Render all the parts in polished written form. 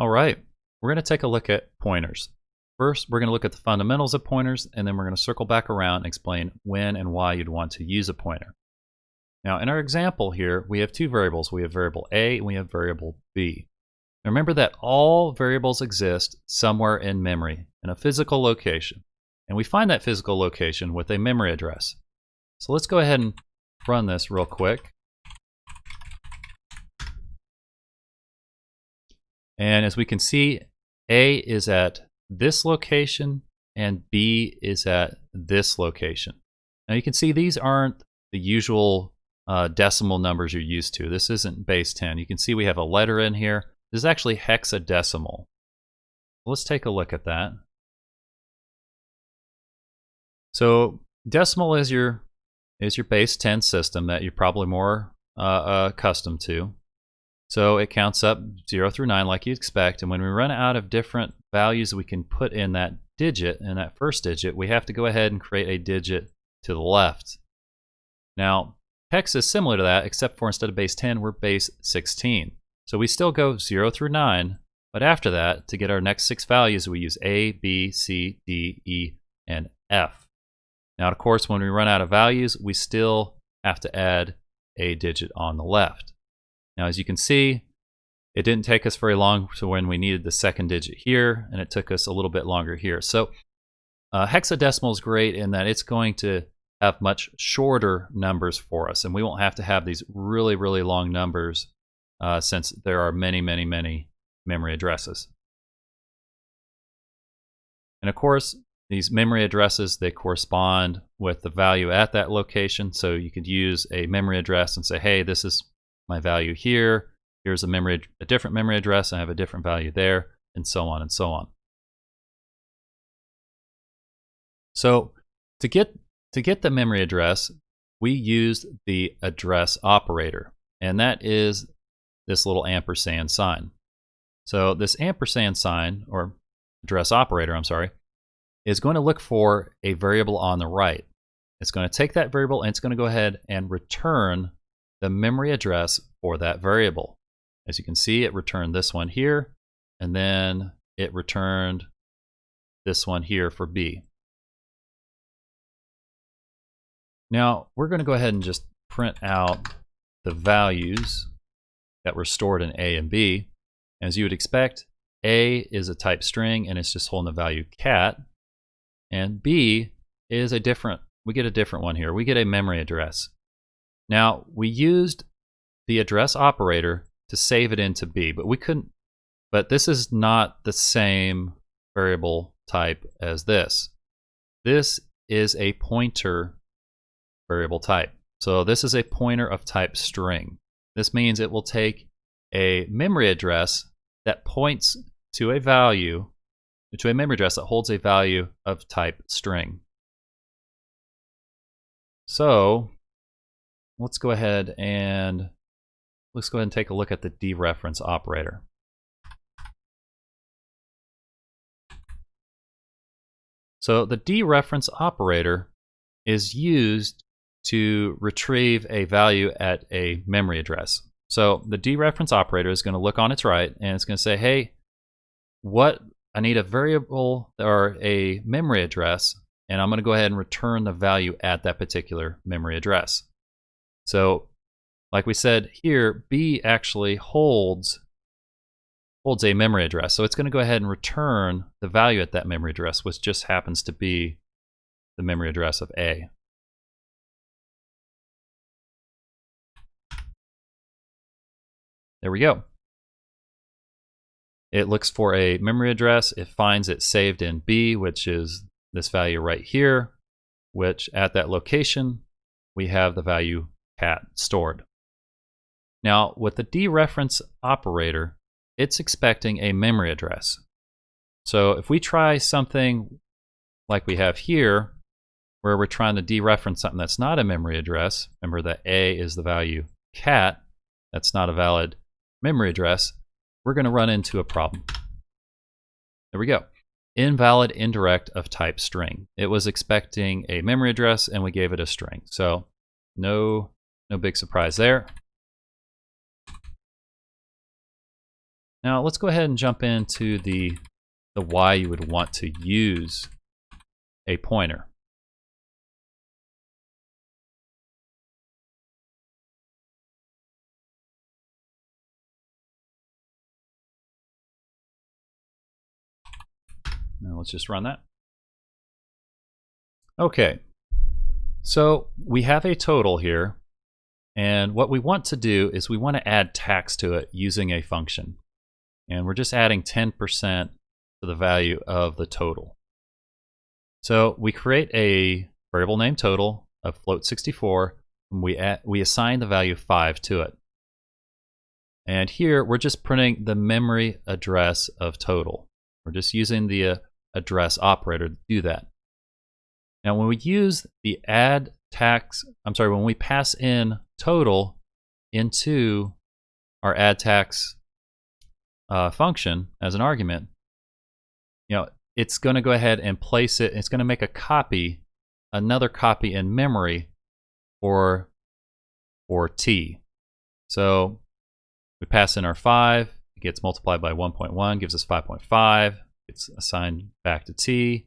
All right, we're going to take a look at pointers. First, we're going to look at the fundamentals of pointers, and then we're going to circle back around and explain when and why you'd want to use a pointer. Now, in our example here, we have two variables. We have variable A and we have variable B. Now, remember that all variables exist somewhere in memory, in a physical location. And we find that physical location with a memory address. So let's go ahead and run this real quick. And as we can see, A is at this location and B is at this location. Now you can see these aren't the usual decimal numbers you're used to. This isn't base 10. You can see we have a letter in here. This is actually hexadecimal. Let's take a look at that. So decimal is your base 10 system that you're probably more accustomed to. So it counts up 0 through 9 like you'd expect, and when we run out of different values we can put in that digit, in that first digit, we have to go ahead and create a digit to the left. Now, hex is similar to that, except for instead of base 10, we're base 16. So we still go 0 through 9, but after that, to get our next 6 values, we use A, B, C, D, E, and F. Now, of course, when we run out of values, we still have to add a digit on the left. Now, as you can see, it didn't take us very long to when we needed the second digit here, and it took us a little bit longer here. So hexadecimal is great in that it's going to have much shorter numbers for us, and we won't have to have these really, really long numbers since there are many, many, many memory addresses. And of course, these memory addresses, they correspond with the value at that location. So you could use a memory address and say, hey, this is my value here. Here's a different memory address. I have a different value there, and so on and so on. So to get the memory address, we used the address operator, and that is this little ampersand sign. So this ampersand sign, or address operator, I'm sorry, is going to look for a variable on the right. It's going to take that variable and it's going to go ahead and return the memory address for that variable. As you can see, it returned this one here, and then it returned this one here for B. Now, we're going to go ahead and just print out the values that were stored in A and B. As you would expect, A is a type string, and it's just holding the value cat. And B is we get a different one here. We get a memory address. Now, we used the address operator to save it into B, but this is not the same variable type as this. This is a pointer variable type. So this is a pointer of type string. This means it will take a memory address that points to a value, to a memory address that holds a value of type string. So let's go ahead and take a look at the dereference operator. So the dereference operator is used to retrieve a value at a memory address. So the dereference operator is going to look on its right and it's going to say, hey, I need a variable or a memory address, and I'm going to go ahead and return the value at that particular memory address. So like we said here, B actually holds a memory address. So it's going to go ahead and return the value at that memory address, which just happens to be the memory address of A. There we go. It looks for a memory address. It finds it saved in B, which is this value right here, which at that location, we have the value cat stored. Now, with the dereference operator, it's expecting a memory address. So if we try something like we have here, where we're trying to dereference something that's not a memory address, remember that A is the value cat, that's not a valid memory address, we're going to run into a problem. There we go. Invalid indirect of type string. It was expecting a memory address and we gave it a string. So no big surprise there. Now let's go ahead and jump into the why you would want to use a pointer. Now let's just run that. Okay, so we have a total here, and what we want to do is we want to add tax to it using a function. And we're just adding 10% to the value of the total. So we create a variable named total of float 64, and we assign the value 5 to it. And here we're just printing the memory address of total. We're just using the address operator to do that. Now when we use the when we pass in total into our add tax function as an argument, it's going to go ahead and place it. It's going to make another copy in memory for t. So we pass in our 5. It gets multiplied by 1.1, gives us 5.5. It's assigned back to t,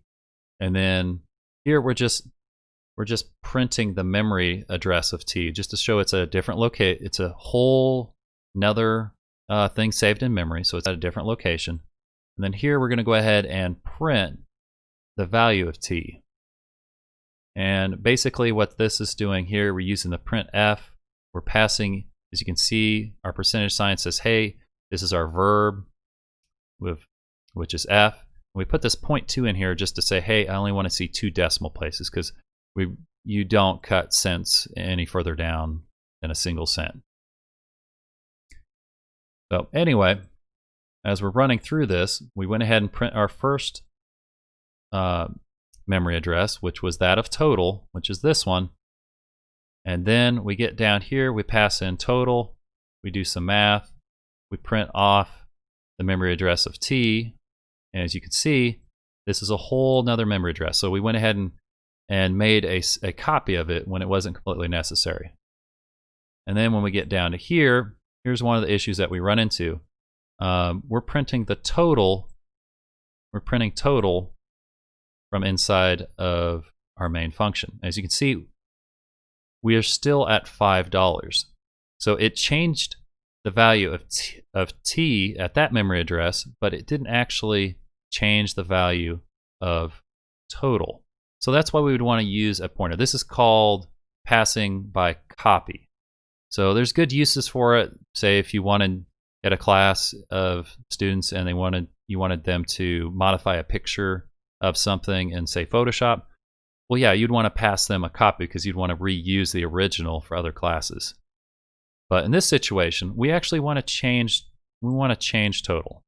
and then here we're just printing the memory address of t just to show it's a different location. It's a whole another thing saved in memory, so it's at a different location. And then here we're going to go ahead and print the value of t. And basically what this is doing here, we're using the printf. We're passing, as you can see, our percentage sign says, hey, this is our verb, which is f. And we put this 0.2 in here just to say, hey, I only want to see 2 decimal places, because you don't cut cents any further down than a single cent. So anyway, as we're running through this, we went ahead and print our first memory address, which was that of total, which is this one. And then we get down here, we pass in total, we do some math, we print off the memory address of t. And as you can see, this is a whole nother memory address. So we went ahead and made a copy of it when it wasn't completely necessary. And then when we get down to here, here's one of the issues that we run into. We're printing the total. We're printing total from inside of our main function. As you can see, we are still at $5. So it changed the value of t at that memory address, but it didn't actually change the value of total. So that's why we would want to use a pointer. This is called passing by copy. So there's good uses for it. Say if you wanted at a class of students and you wanted them to modify a picture of something in, say, Photoshop, well, yeah, you'd want to pass them a copy because you'd want to reuse the original for other classes. But in this situation, we actually want to change. We want to change total.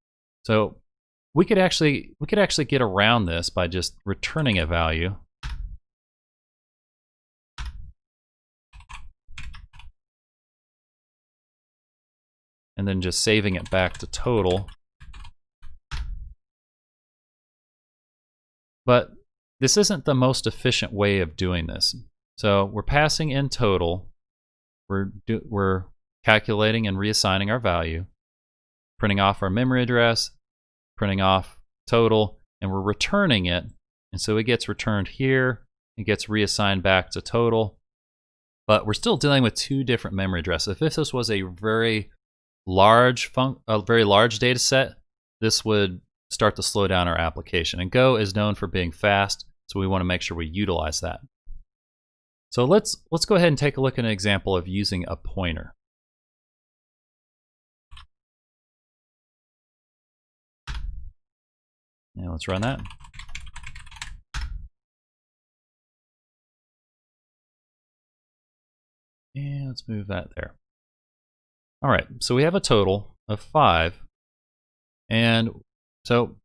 So we could actually get around this by just returning a value. And then just saving it back to total. But this isn't the most efficient way of doing this. So we're passing in total. We're calculating and reassigning our value, printing off our memory address, printing off total, and we're returning it. And so it gets returned here. It gets reassigned back to total. But we're still dealing with 2 different memory addresses. If this was a very large data set, this would start to slow down our application. And Go is known for being fast, so we want to make sure we utilize that. So let's go ahead and take a look at an example of using a pointer. Now let's run that. And let's move that there. All right, so we have a total of 5. And so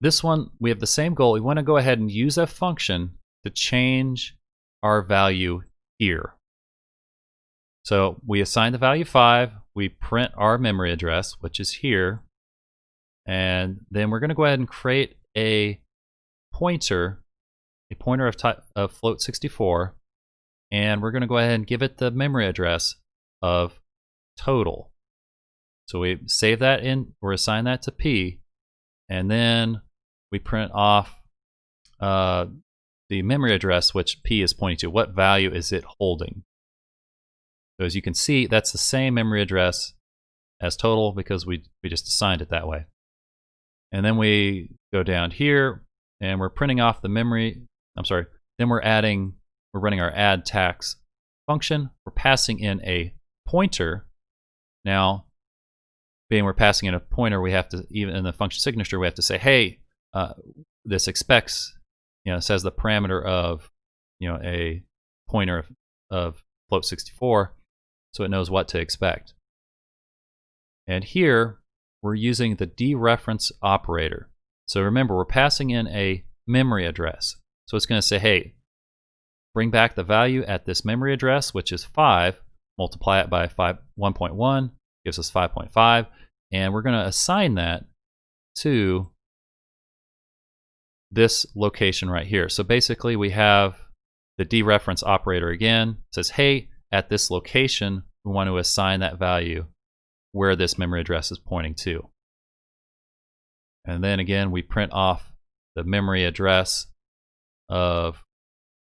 this one, we have the same goal. We want to go ahead and use a function to change our value here. So we assign the value 5. We print our memory address, which is here. And then we're going to go ahead and create a pointer of type of float 64. And we're going to go ahead and give it the memory address of total. So we save that in, or assign that to P, and then we print off the memory address which P is pointing to. What value is it holding? So as you can see, that's the same memory address as total because we just assigned it that way. And then we go down here and we're printing off the memory. Then we're running our add tax function. We're passing in a pointer. Now, being we're passing in a pointer, we have to, even in the function signature, we have to say, hey, this expects, says the parameter of, a pointer of float 64, so it knows what to expect. And here, we're using the dereference operator. So remember, we're passing in a memory address. So it's going to say, hey, bring back the value at this memory address, which is 5, multiply it by 1.1, gives us 5.5, and we're going to assign that to this location right here. So basically, we have the dereference operator again. It says, hey, at this location, we want to assign that value where this memory address is pointing to. And then again, we print off the memory address of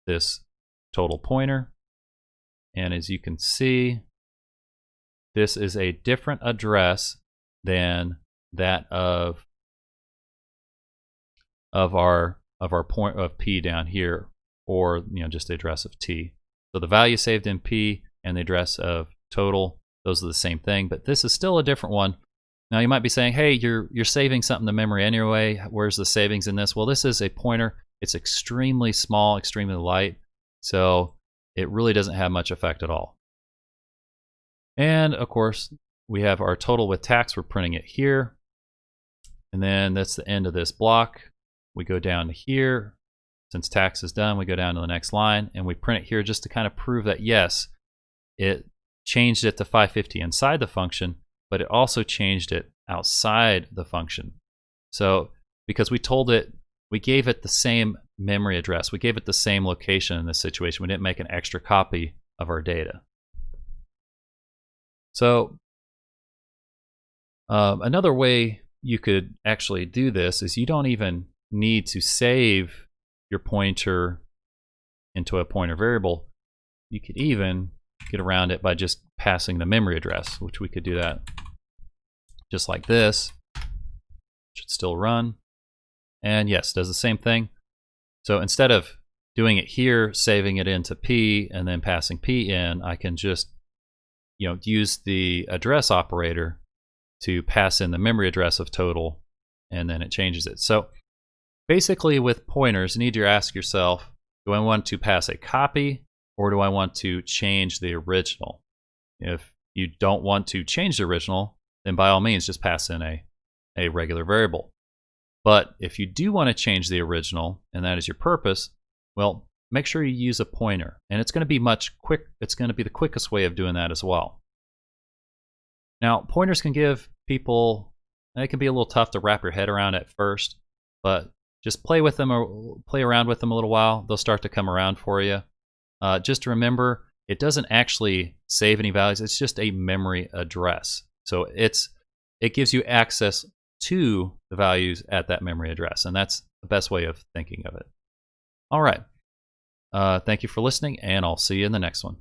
this total pointer. And as you can see, this is a different address than that of our point of P down here, or just the address of T. So the value saved in P and the address of total, those are the same thing, but this is still a different one. Now you might be saying, hey, you're saving something to memory anyway. Where's the savings in this? Well, this is a pointer. It's extremely small, extremely light, so it really doesn't have much effect at all. And of course, we have our total with tax. We're printing it here. And then that's the end of this block. We go down to here. Since tax is done, we go down to the next line and we print it here just to kind of prove that yes, it changed it to 550 inside the function, but it also changed it outside the function. So because we told it, we gave it the same memory address, we gave it the same location in this situation. We didn't make an extra copy of our data. So another way you could actually do this is you don't even need to save your pointer into a pointer variable. You could even get around it by just passing the memory address, which we could do that just like this. Should still run. And yes, does the same thing. So instead of doing it here, saving it into P and then passing P in, I can just use the address operator to pass in the memory address of total, and then it changes it. So basically with pointers, you need to ask yourself, do I want to pass a copy or do I want to change the original? If you don't want to change the original, then by all means just pass in a regular variable. But if you do want to change the original, and that is your purpose, well, make sure you use a pointer. And it's going to be it's going to be the quickest way of doing that as well. Now, pointers can give people, it can be a little tough to wrap your head around at first, but just play with them or play around with them a little while. They'll start to come around for you. Just remember, it doesn't actually save any values. It's just a memory address. So it gives you access to the values at that memory address, and that's the best way of thinking of it. All right. Thank you for listening, and I'll see you in the next one.